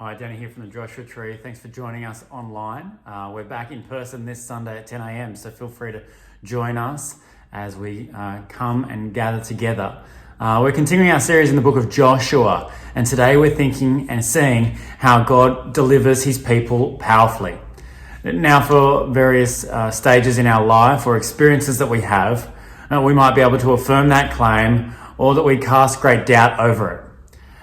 Hi, Danny here from the Joshua Tree. Thanks for joining us online. We're back in person this Sunday at 10 a.m, so feel free to join us as we come and gather together. We're continuing our series in the book of Joshua, and today we're thinking and seeing how God delivers his people powerfully. Now, for various stages in our life or experiences that we have, we might be able to affirm that claim or that we cast great doubt over it.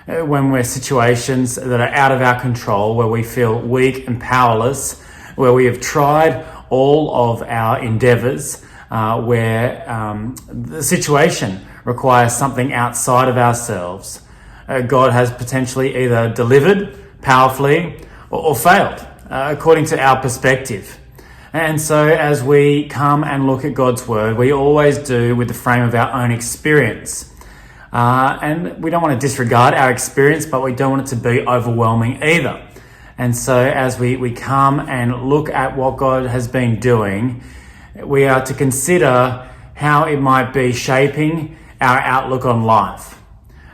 When we're situations that are out of our control, where we feel weak and powerless, where we have tried all of our endeavors, where the situation requires something outside of ourselves, God has potentially either delivered powerfully or failed, according to our perspective. And so as we come and look at God's word, we always do with the frame of our own experience. And we don't want to disregard our experience, but we don't want it to be overwhelming either. And so as we come and look at what God has been doing, we are to consider how it might be shaping our outlook on life.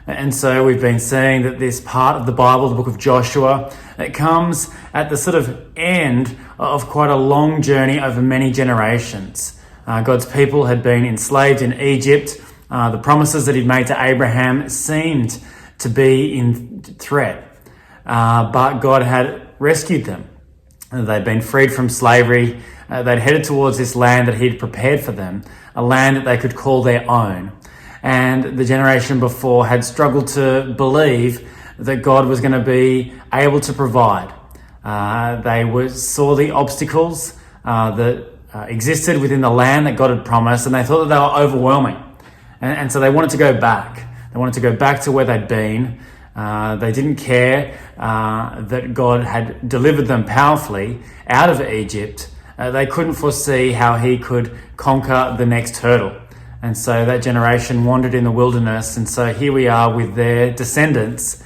And so we've been seeing that this part of the Bible, the book of Joshua, it comes at the sort of end of quite a long journey over many generations. God's people had been enslaved in Egypt. The promises that he'd made to Abraham seemed to be in threat, but God had rescued them. They'd been freed from slavery. They'd headed towards this land that he'd prepared for them, a land that they could call their own. And the generation before had struggled to believe that God was going to be able to provide. They saw the obstacles that existed within the land that God had promised, and they thought that they were overwhelming. And so they wanted to go back. They wanted to go back to where they'd been. They didn't care that God had delivered them powerfully out of Egypt. They couldn't foresee how he could conquer the next hurdle. And so that generation wandered in the wilderness. And so here we are with their descendants,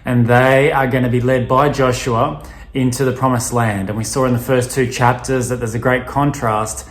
and they are going to be led by Joshua into the promised land. And we saw in the first two chapters that there's a great contrast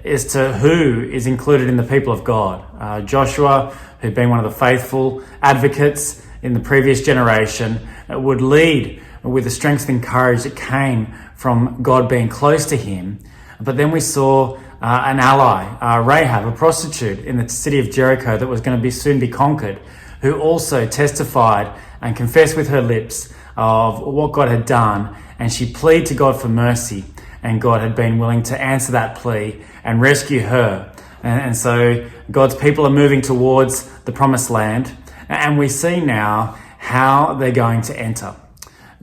as to who is included in the people of God. Joshua, who'd been one of the faithful advocates in the previous generation, would lead with the strength and courage that came from God being close to him. But then we saw an ally, Rahab, a prostitute in the city of Jericho that was going to soon be conquered, who also testified and confessed with her lips of what God had done, and she pleaded to God for mercy. And God had been willing to answer that plea and rescue her. And so God's people are moving towards the promised land. And we see now how they're going to enter.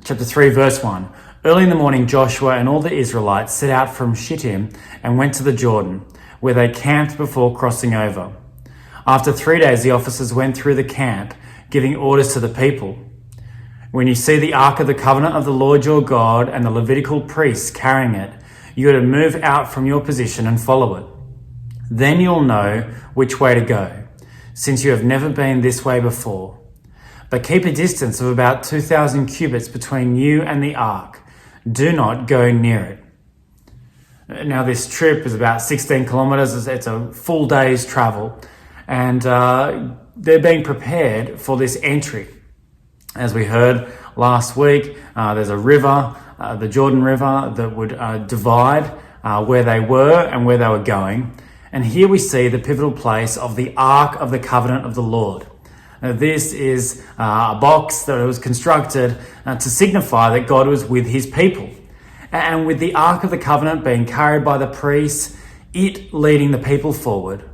Chapter 3, verse 1. Early in the morning, Joshua and all the Israelites set out from Shittim and went to the Jordan, where they camped before crossing over. After 3 days, the officers went through the camp, giving orders to the people. When you see the Ark of the Covenant of the Lord your God and the Levitical priests carrying it, you are to move out from your position and follow it. Then you'll know which way to go, since you have never been this way before. But keep a distance of about 2,000 cubits between you and the Ark. Do not go near it. Now, this trip is about 16 kilometers. It's a full day's travel. And they're being prepared for this entry. As we heard last week, there's a river, the Jordan River, that would divide where they were and where they were going. And here we see the pivotal place of the Ark of the Covenant of the Lord. This is a box that was constructed to signify that God was with his people. And with the Ark of the Covenant being carried by the priests, it leading the people forward,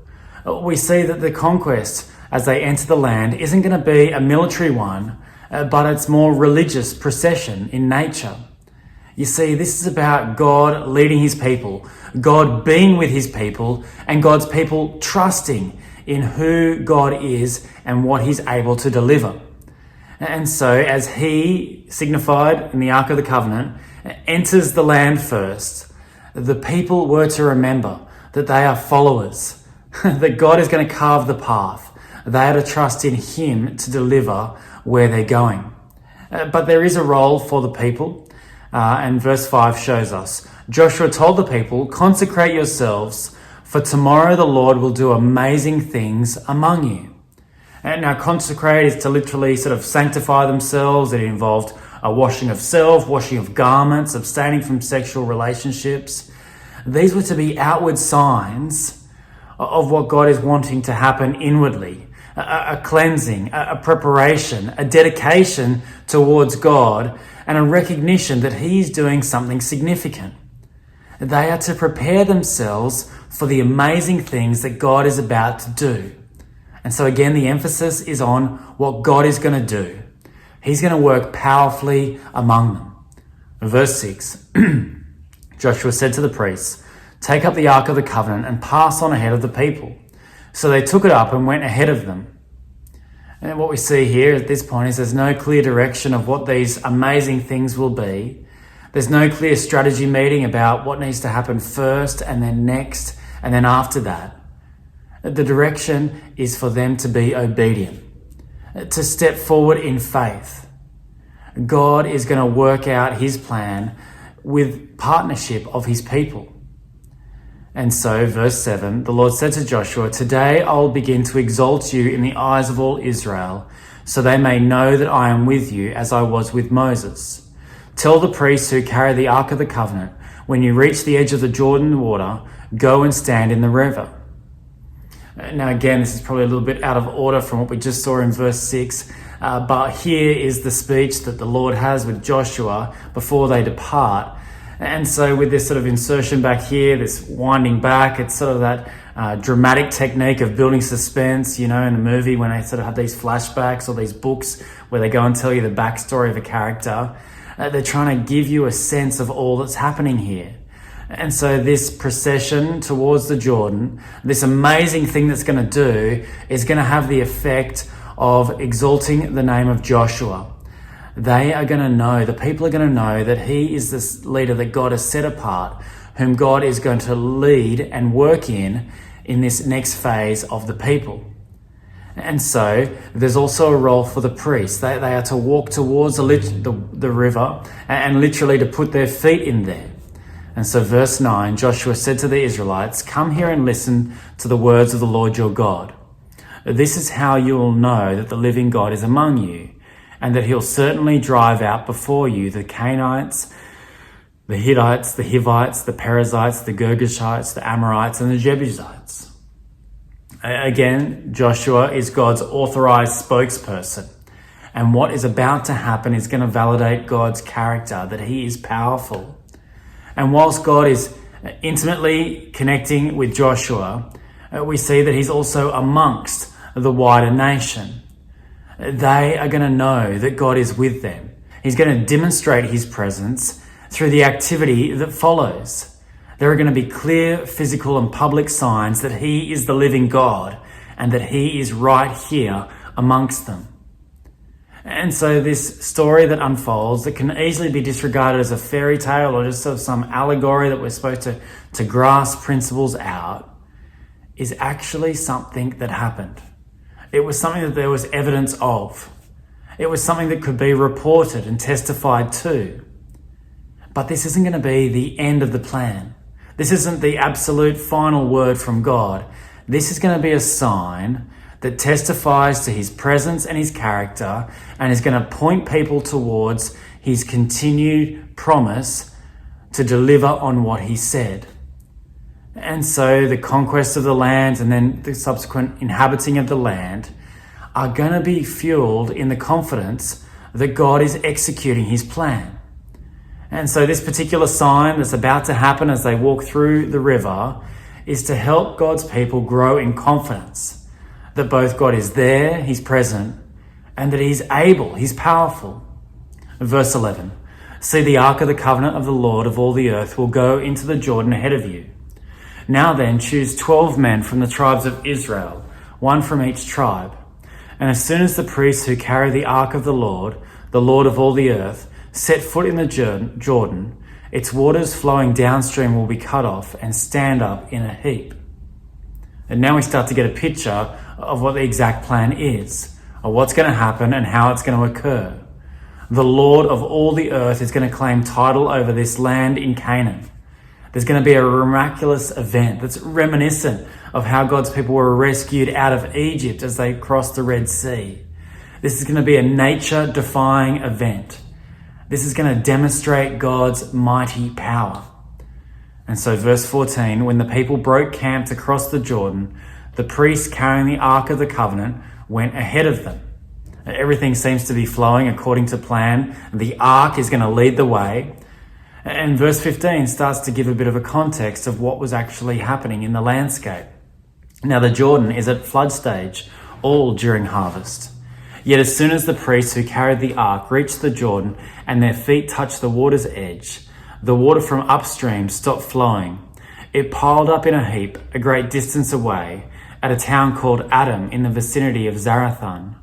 we see that the conquest as they enter the land isn't going to be a military one, but it's more religious procession in nature. You see, this is about God leading his people, God being with his people, and God's people trusting in who God is and what he's able to deliver. And so as he, signified in the Ark of the Covenant, enters the land first, the people were to remember that they are followers, that God is going to carve the path. They are to trust in him to deliver where they're going. But there is a role for the people, and verse 5 shows us. Joshua told the people, "Consecrate yourselves, for tomorrow the Lord will do amazing things among you." And now consecrate is to literally sort of sanctify themselves. It involved a washing of self, washing of garments, abstaining from sexual relationships. These were to be outward signs of what God is wanting to happen inwardly. A cleansing, a preparation, a dedication towards God, and a recognition that He's doing something significant. They are to prepare themselves for the amazing things that God is about to do. And so again, the emphasis is on what God is going to do. He's going to work powerfully among them. Verse 6, Joshua said to the priests, "Take up the Ark of the Covenant and pass on ahead of the people." So they took it up and went ahead of them. And what we see here at this point is there's no clear direction of what these amazing things will be. There's no clear strategy meeting about what needs to happen first and then next and then after that. The direction is for them to be obedient, to step forward in faith. God is going to work out His plan with partnership of His people. And so, verse 7, the Lord said to Joshua, "Today I will begin to exalt you in the eyes of all Israel, so they may know that I am with you as I was with Moses. Tell the priests who carry the Ark of the Covenant, when you reach the edge of the Jordan water, go and stand in the river." Now again, this is probably a little bit out of order from what we just saw in verse 6, but here is the speech that the Lord has with Joshua before they depart. And so with this sort of insertion back here, this winding back, it's sort of that dramatic technique of building suspense, you know, in a movie when they sort of have these flashbacks or these books where they go and tell you the backstory of a character. They're trying to give you a sense of all that's happening here. And so this procession towards the Jordan, this amazing thing that's going to do is going to have the effect of exalting the name of Joshua. They are going to know, the people are going to know that he is this leader that God has set apart, whom God is going to lead and work in this next phase of the people. And so there's also a role for the priests. They are to walk towards the river and literally to put their feet in there. And so verse 9, Joshua said to the Israelites, "Come here and listen to the words of the Lord your God. This is how you will know that the living God is among you, and that he'll certainly drive out before you the Canaanites, the Hittites, the Hivites, the Perizzites, the Girgashites, the Amorites, and the Jebusites." Again, Joshua is God's authorized spokesperson. And what is about to happen is going to validate God's character, that he is powerful. And whilst God is intimately connecting with Joshua, we see that he's also amongst the wider nation. They are going to know that God is with them. He's going to demonstrate his presence through the activity that follows. There are going to be clear physical and public signs that he is the living God and that he is right here amongst them. And so this story that unfolds, that can easily be disregarded as a fairy tale or just sort of some allegory that we're supposed to grasp principles out, is actually something that happened. It was something that there was evidence of. It was something that could be reported and testified to. But this isn't going to be the end of the plan. This isn't the absolute final word from God. This is going to be a sign that testifies to his presence and his character and is going to point people towards his continued promise to deliver on what he said. And so the conquest of the land and then the subsequent inhabiting of the land are going to be fueled in the confidence that God is executing his plan. And so this particular sign that's about to happen as they walk through the river is to help God's people grow in confidence that both God is there, he's present, and that he's able, he's powerful. Verse 11, "See, the ark of the covenant of the Lord of all the earth will go into the Jordan ahead of you. Now then, choose 12 men from the tribes of Israel, one from each tribe. And as soon as the priests who carry the ark of the Lord of all the earth, set foot in the Jordan, its waters flowing downstream will be cut off and stand up in a heap." And now we start to get a picture of what the exact plan is, of what's going to happen and how it's going to occur. The Lord of all the earth is going to claim title over this land in Canaan. There's going to be a miraculous event that's reminiscent of how God's people were rescued out of Egypt as they crossed the Red Sea. This is going to be a nature-defying event. This is going to demonstrate God's mighty power. And so verse 14, when the people broke camp to cross the Jordan, the priests carrying the Ark of the Covenant went ahead of them. Everything seems to be flowing according to plan. The Ark is going to lead the way. And verse 15 starts to give a bit of a context of what was actually happening in the landscape. Now the Jordan is at flood stage, all during harvest. Yet as soon as the priests who carried the ark reached the Jordan and their feet touched the water's edge, the water from upstream stopped flowing. It piled up in a heap a great distance away at a town called Adam in the vicinity of Zarethan,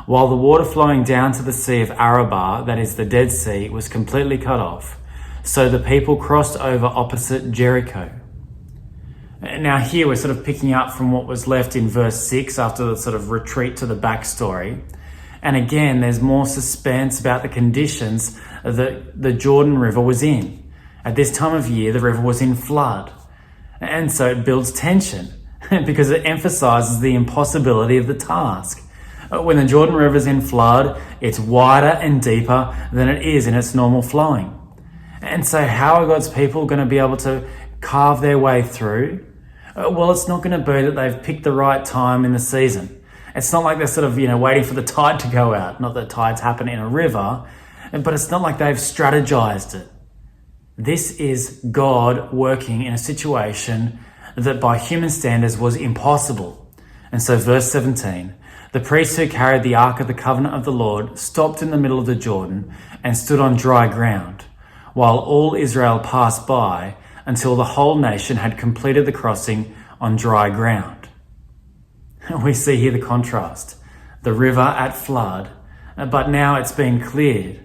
while the water flowing down to the Sea of Arabah, that is the Dead Sea, was completely cut off. So the people crossed over opposite Jericho. Now here we're sort of picking up from what was left in verse 6 after the sort of retreat to the backstory. And again, there's more suspense about the conditions that the Jordan River was in. At this time of year, the river was in flood. And so it builds tension because it emphasizes the impossibility of the task. When the Jordan River is in flood, it's wider and deeper than it is in its normal flowing. And so how are God's people going to be able to carve their way through? Well, it's not going to be that they've picked the right time in the season. It's not like they're sort of, waiting for the tide to go out. Not that tides happen in a river, but it's not like they've strategized it. This is God working in a situation that by human standards was impossible. And so verse 17, the priests who carried the Ark of the Covenant of the Lord stopped in the middle of the Jordan and stood on dry ground, while all Israel passed by until the whole nation had completed the crossing on dry ground. We see here the contrast. The river at flood, but now it's been cleared.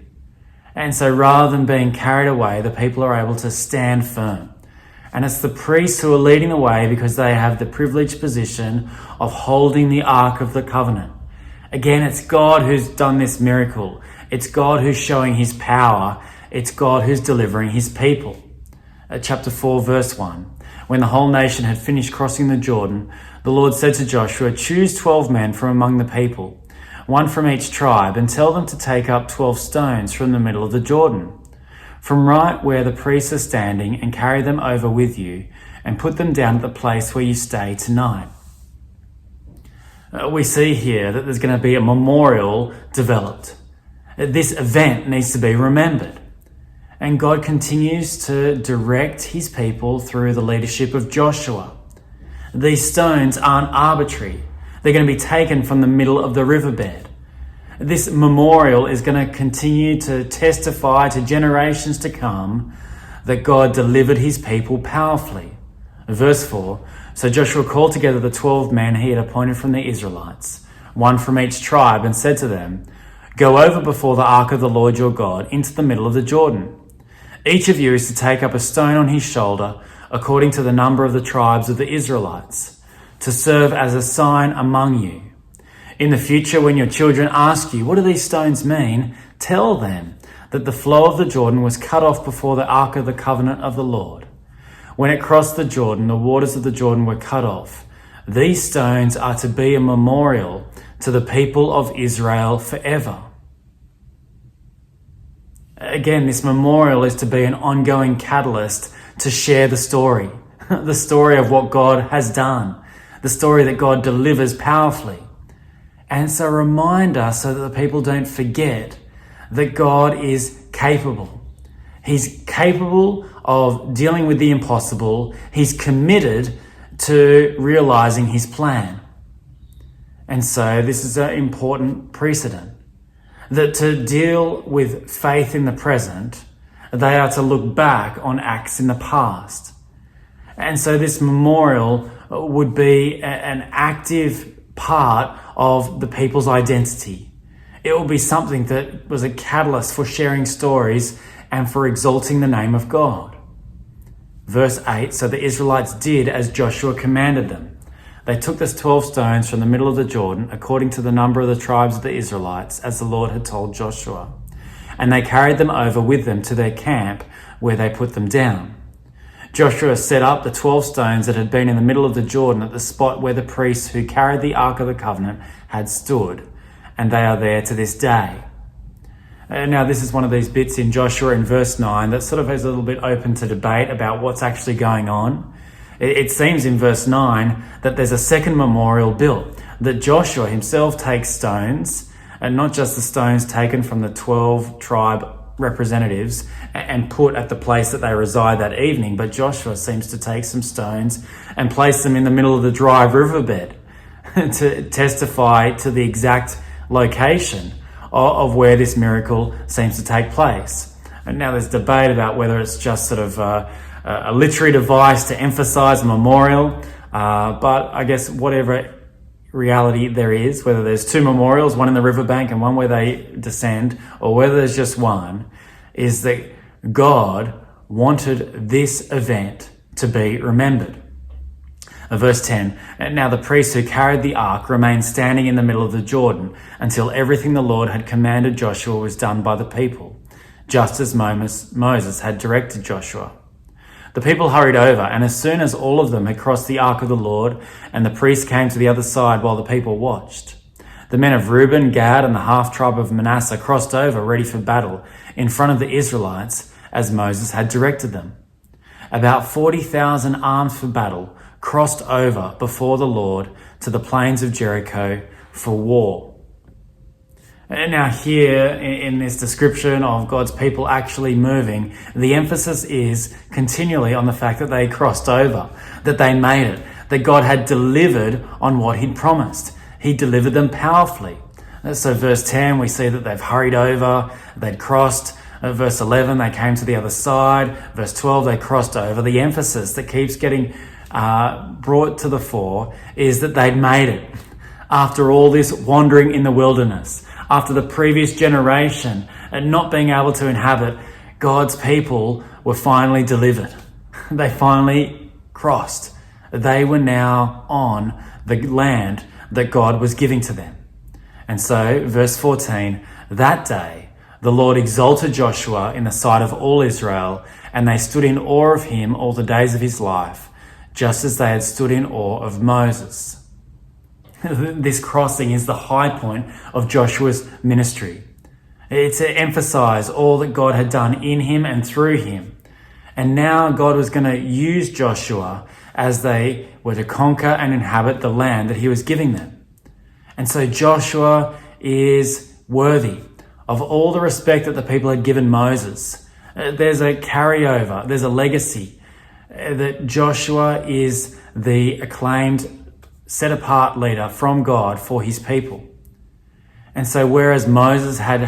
And so rather than being carried away, the people are able to stand firm. And it's the priests who are leading the way because they have the privileged position of holding the Ark of the Covenant. Again, it's God who's done this miracle. It's God who's showing his power. It's God who's delivering his people. Chapter 4, verse 1. When the whole nation had finished crossing the Jordan, the Lord said to Joshua, "Choose 12 men from among the people, one from each tribe, and tell them to take up 12 stones from the middle of the Jordan, from right where the priests are standing, and carry them over with you, and put them down at the place where you stay tonight." We see here that there's going to be a memorial developed. This event needs to be remembered. And God continues to direct his people through the leadership of Joshua. These stones aren't arbitrary. They're going to be taken from the middle of the riverbed. This memorial is going to continue to testify to generations to come that God delivered his people powerfully. Verse 4, so Joshua called together the 12 men he had appointed from the Israelites, one from each tribe, and said to them, "Go over before the ark of the Lord your God into the middle of the Jordan. Each of you is to take up a stone on his shoulder according to the number of the tribes of the Israelites, to serve as a sign among you. In the future, when your children ask you, 'What do these stones mean?' tell them that the flow of the Jordan was cut off before the Ark of the Covenant of the Lord. When it crossed the Jordan, the waters of the Jordan were cut off. These stones are to be a memorial to the people of Israel forever." Again, this memorial is to be an ongoing catalyst to share the story of what God has done, the story that God delivers powerfully. And it's a reminder so that the people don't forget that God is capable. He's capable of dealing with the impossible. He's committed to realizing his plan. And so this is an important precedent, that to deal with faith in the present, they are to look back on acts in the past. And so this memorial would be an active part of the people's identity. It will be something that was a catalyst for sharing stories and for exalting the name of God. Verse 8, so the Israelites did as Joshua commanded them. They took the 12 stones from the middle of the Jordan, according to the number of the tribes of the Israelites, as the Lord had told Joshua. And they carried them over with them to their camp, where they put them down. Joshua set up the 12 stones that had been in the middle of the Jordan at the spot where the priests who carried the Ark of the Covenant had stood, and they are there to this day. Now, this is one of these bits in Joshua in verse 9 that sort of is a little bit open to debate about what's actually going on. It seems in verse 9 that there's a second memorial built, that Joshua himself takes stones, and not just the stones taken from the 12 tribe representatives and put at the place that they reside that evening, but Joshua seems to take some stones and place them in the middle of the dry riverbed to testify to the exact location of where this miracle seems to take place. And now there's debate about whether it's just sort of a literary device to emphasize a memorial, but I guess whatever reality there is, whether there's two memorials, one in the riverbank and one where they descend, or whether there's just one, is that God wanted this event to be remembered. Verse 10, now the priests who carried the ark remained standing in the middle of the Jordan until everything the Lord had commanded Joshua was done by the people, just as Moses had directed Joshua. The people hurried over, and as soon as all of them had crossed the ark of the Lord, and the priests came to the other side while the people watched, the men of Reuben, Gad, and the half-tribe of Manasseh crossed over ready for battle in front of the Israelites as Moses had directed them. About 40,000 armed for battle crossed over before the Lord to the plains of Jericho for war. And now here in this description of God's people actually moving, the emphasis is continually on the fact that they crossed over, that they made it, that God had delivered on what he'd promised. He delivered them powerfully. So verse 10, we see that they've hurried over, they'd crossed. Verse 11, they came to the other side. Verse 12, they crossed over. The emphasis that keeps getting brought to the fore is that they'd made it. After all this wandering in the wilderness, after the previous generation and not being able to inhabit, God's people were finally delivered. They finally crossed. They were now on the land that God was giving to them. And so, verse 14, that day the Lord exalted Joshua in the sight of all Israel, and they stood in awe of him all the days of his life, just as they had stood in awe of Moses. This crossing is the high point of Joshua's ministry. It's to emphasize all that God had done in him and through him. And now God was going to use Joshua as they were to conquer and inhabit the land that he was giving them. And so Joshua is worthy of all the respect that the people had given Moses. There's a carryover, there's a legacy that Joshua is the acclaimed set-apart leader from God for his people. And so whereas Moses had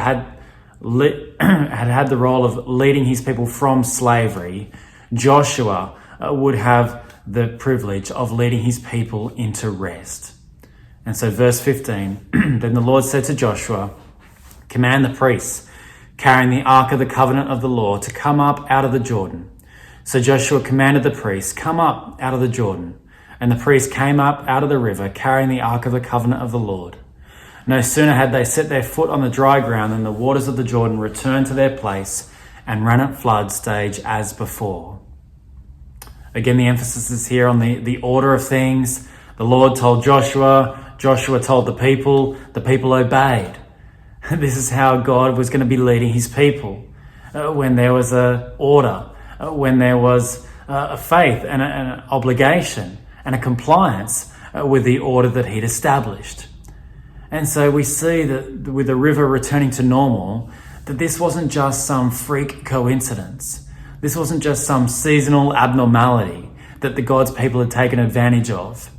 the role of leading his people from slavery, Joshua would have the privilege of leading his people into rest. And so verse 15, then the Lord said to Joshua, command the priests carrying the ark of the covenant of the Lord to come up out of the Jordan. So Joshua commanded the priests, come up out of the Jordan. And the priests came up out of the river, carrying the ark of the covenant of the Lord. No sooner had they set their foot on the dry ground than the waters of the Jordan returned to their place and ran at flood stage as before. Again, the emphasis is here on the order of things. The Lord told Joshua, Joshua told the people obeyed. This is how God was going to be leading his people. When there was an order, when there was a faith and an obligation, and a compliance with the order that he'd established. And so we see that with the river returning to normal, that this wasn't just some freak coincidence. This wasn't just some seasonal abnormality that the God's people had taken advantage of.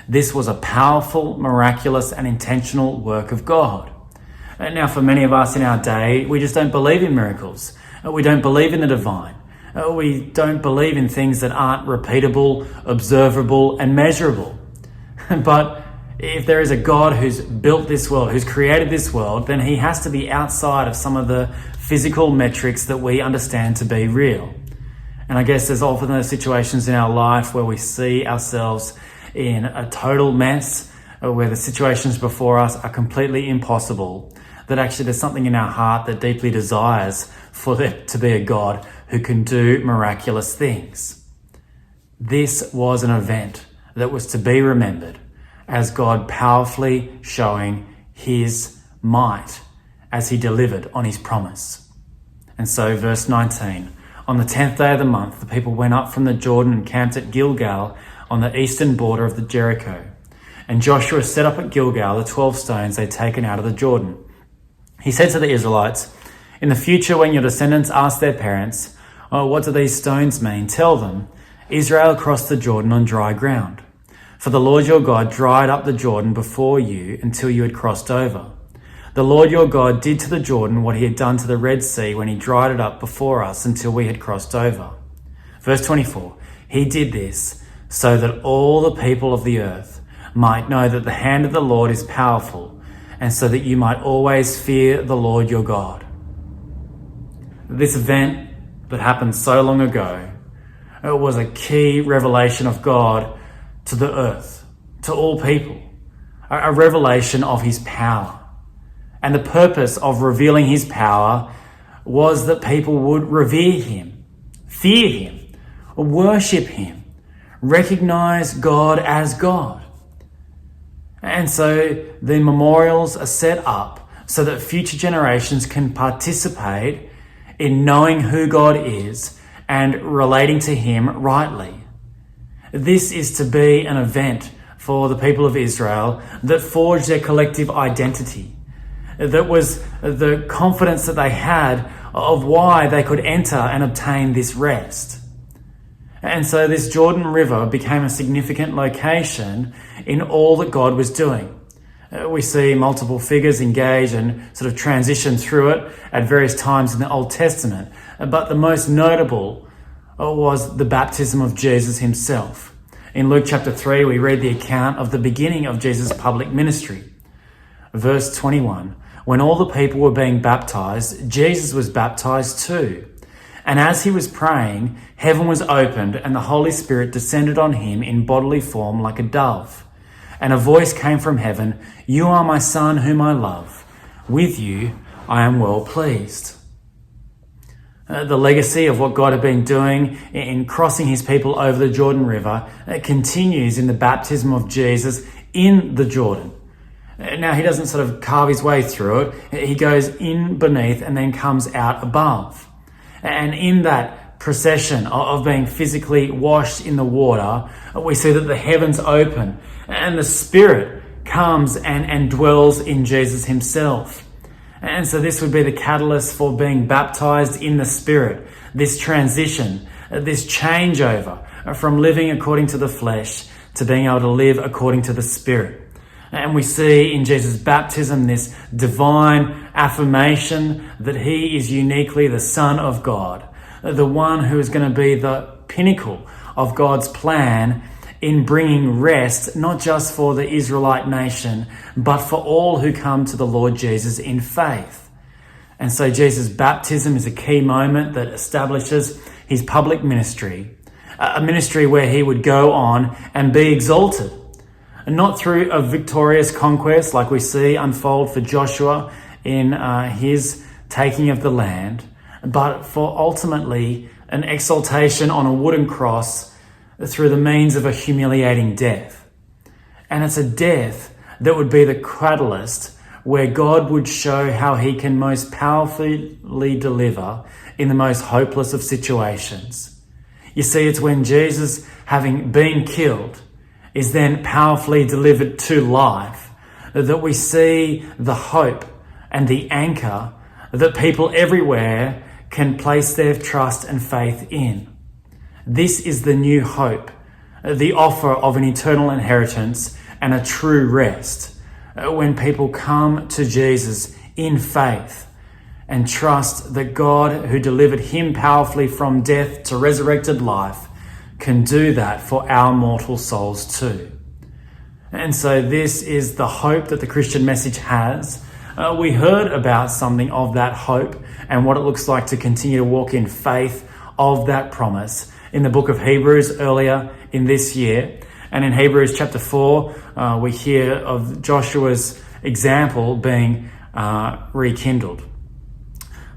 This was a powerful, miraculous, and intentional work of God. And now for many of us in our day, we just don't believe in miracles. We don't believe in the divine. We don't believe in things that aren't repeatable, observable, and measurable. But if there is a God who's built this world, who's created this world, then he has to be outside of some of the physical metrics that we understand to be real. And I guess there's often those situations in our life where we see ourselves in a total mess, where the situations before us are completely impossible, that actually there's something in our heart that deeply desires for there to be a God who can do miraculous things. This was an event that was to be remembered as God powerfully showing his might as he delivered on his promise. And so, verse 19, on the 10th day of the month, the people went up from the Jordan and camped at Gilgal on the eastern border of the Jericho. And Joshua set up at Gilgal the 12 stones they'd taken out of the Jordan. He said to the Israelites, "In the future, when your descendants ask their parents, 'Oh, what do these stones mean?' tell them, 'Israel crossed the Jordan on dry ground. For the Lord your God dried up the Jordan before you until you had crossed over. The Lord your God did to the Jordan what he had done to the Red Sea when he dried it up before us until we had crossed over.'" Verse 24, "He did this so that all the people of the earth might know that the hand of the Lord is powerful, and so that you might always fear the Lord your God." This event that happened so long ago, it was a key revelation of God to the earth, to all people, a revelation of his power. And the purpose of revealing his power was that people would revere him, fear him, worship him, recognize God as God. And so the memorials are set up so that future generations can participate in knowing who God is and relating to him rightly. This is to be an event for the people of Israel that forged their collective identity. That was the confidence that they had of why they could enter and obtain this rest. And so this Jordan River became a significant location in all that God was doing. We see multiple figures engage and sort of transition through it at various times in the Old Testament. But the most notable was the baptism of Jesus himself. In Luke chapter 3, we read the account of the beginning of Jesus' public ministry. Verse 21, "When all the people were being baptized, Jesus was baptized too. And as he was praying, heaven was opened and the Holy Spirit descended on him in bodily form like a dove. And a voice came from heaven, 'You are my Son whom I love. With you I am well pleased.'" The legacy of what God had been doing in crossing his people over the Jordan River continues in the baptism of Jesus in the Jordan. Now, he doesn't sort of carve his way through it. He goes in beneath and then comes out above. And in that procession of being physically washed in the water, we see that the heavens open and the Spirit comes and dwells in Jesus himself. And so this would be the catalyst for being baptized in the Spirit, this transition, this changeover from living according to the flesh to being able to live according to the Spirit. And we see in Jesus' baptism this divine affirmation that he is uniquely the Son of God, the one who is going to be the pinnacle of God's plan in bringing rest, not just for the Israelite nation, but for all who come to the Lord Jesus in faith. And so Jesus' baptism is a key moment that establishes his public ministry, a ministry where he would go on and be exalted. And not through a victorious conquest like we see unfold for Joshua in his taking of the land, but for ultimately an exaltation on a wooden cross through the means of a humiliating death. And it's a death that would be the catalyst where God would show how he can most powerfully deliver in the most hopeless of situations. You see, it's when Jesus, having been killed, is then powerfully delivered to life, that we see the hope and the anchor that people everywhere can place their trust and faith in. This is the new hope, the offer of an eternal inheritance and a true rest, when people come to Jesus in faith and trust that God, who delivered him powerfully from death to resurrected life, can do that for our mortal souls too. And so this is the hope that the Christian message has. We heard about something of that hope and what it looks like to continue to walk in faith of that promise in the book of Hebrews earlier in this year. And in Hebrews chapter 4, we hear of Joshua's example being rekindled.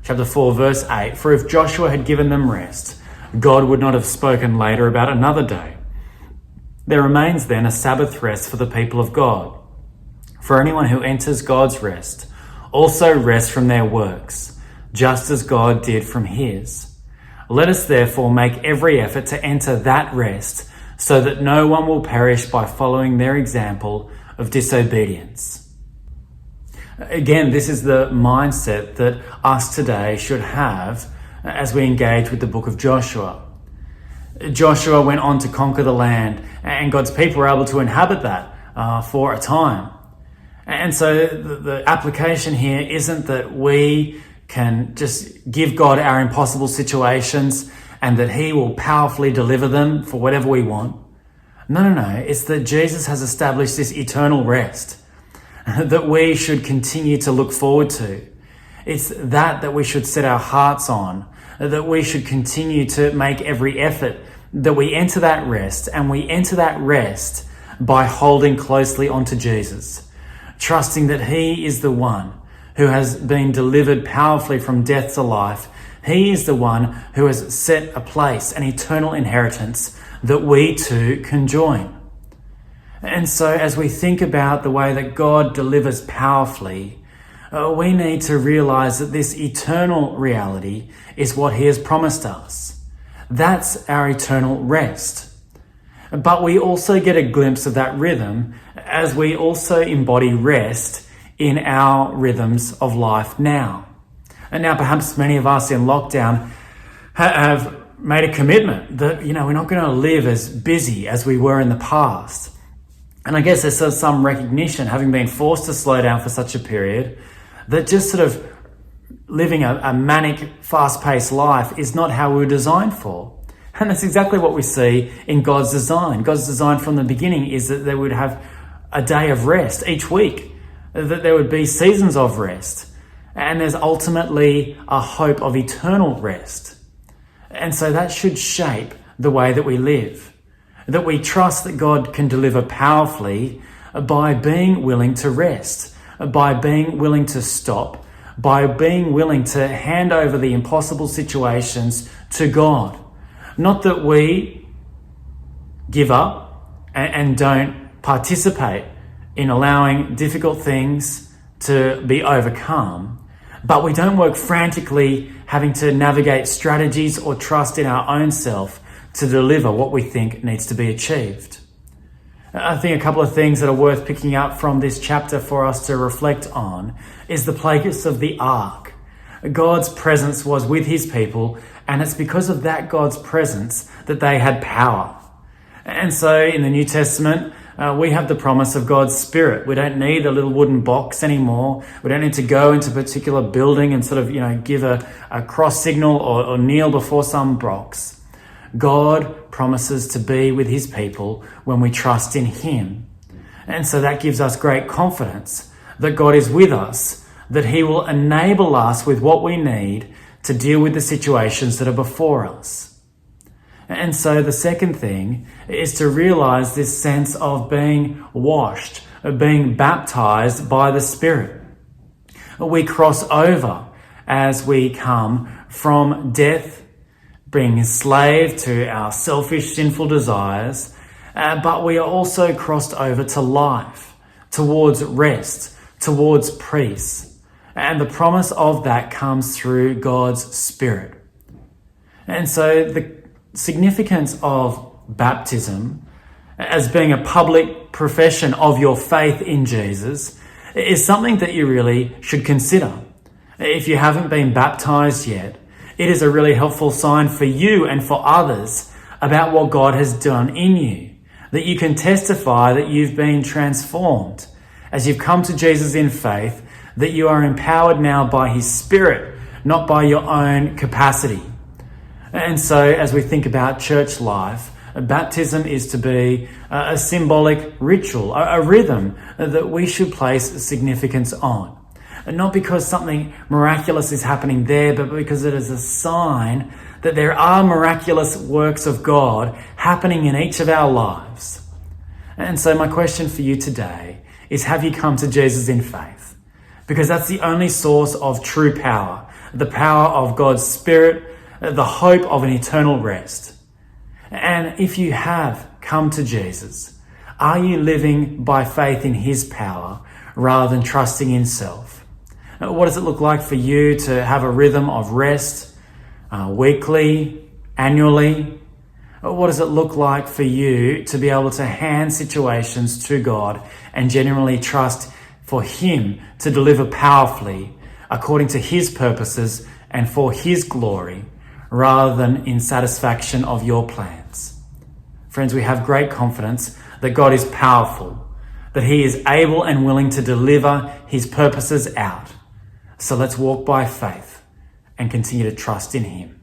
Chapter 4, verse 8, "For if Joshua had given them rest, God would not have spoken later about another day. There remains then a Sabbath rest for the people of God. For anyone who enters God's rest also rest from their works, just as God did from his. Let us therefore make every effort to enter that rest, so that no one will perish by following their example of disobedience. Again, this is the mindset that us today should have as we engage with the book of Joshua. Joshua went on to conquer the land, and God's people were able to inhabit that for a time. And so the application here isn't that we can just give God our impossible situations and that he will powerfully deliver them for whatever we want. No. It's that Jesus has established this eternal rest that we should continue to look forward to. It's that we should set our hearts on, that we should continue to make every effort that we enter that rest, and we enter that rest by holding closely onto Jesus, trusting that he is the one who has been delivered powerfully from death to life. He is the one who has set a place, an eternal inheritance that we too can join. And so as we think about the way that God delivers powerfully, we need to realize that this eternal reality is what he has promised us. That's our eternal rest. But we also get a glimpse of that rhythm as we also embody rest in our rhythms of life now. And now perhaps many of us in lockdown have made a commitment that, we're not going to live as busy as we were in the past. And I guess there's some recognition, having been forced to slow down for such a period, that just sort of living a manic, fast-paced life is not how we were designed for. And that's exactly what we see in God's design. God's design from the beginning is that they would have a day of rest each week, that there would be seasons of rest, and there's ultimately a hope of eternal rest. And so that should shape the way that we live, that we trust that God can deliver powerfully by being willing to rest, by being willing to stop, by being willing to hand over the impossible situations to God. Not that we give up and don't participate in allowing difficult things to be overcome, but we don't work frantically having to navigate strategies or trust in our own self to deliver what we think needs to be achieved. I think a couple of things that are worth picking up from this chapter for us to reflect on is the place of the ark. God's presence was with his people, and it's because of that God's presence that they had power. And so in the New Testament, we have the promise of God's Spirit. We don't need a little wooden box anymore. We don't need to go into a particular building and sort of, give a cross signal or kneel before some box. God promises to be with his people when we trust in him. And so that gives us great confidence that God is with us, that he will enable us with what we need to deal with the situations that are before us. And so the second thing is to realize this sense of being washed, of being baptized by the Spirit. We cross over as we come from death, being enslaved to our selfish, sinful desires, but we are also crossed over to life, towards rest, towards peace. And the promise of that comes through God's Spirit. And so the significance of baptism as being a public profession of your faith in Jesus is something that you really should consider. If you haven't been baptized yet, it is a really helpful sign for you and for others about what God has done in you, that you can testify that you've been transformed as you've come to Jesus in faith, that you are empowered now by his Spirit, not by your own capacity. And so as we think about church life, baptism is to be a symbolic ritual, a rhythm that we should place significance on. And not because something miraculous is happening there, but because it is a sign that there are miraculous works of God happening in each of our lives. And so my question for you today is, have you come to Jesus in faith? Because that's the only source of true power, the power of God's Spirit, the hope of an eternal rest. And if you have come to Jesus, are you living by faith in his power rather than trusting in self? What does it look like for you to have a rhythm of rest weekly, annually? What does it look like for you to be able to hand situations to God and genuinely trust for Him to deliver powerfully according to His purposes and for His glory, rather than in satisfaction of your plans? Friends, we have great confidence that God is powerful, that He is able and willing to deliver His purposes out. So let's walk by faith and continue to trust in Him.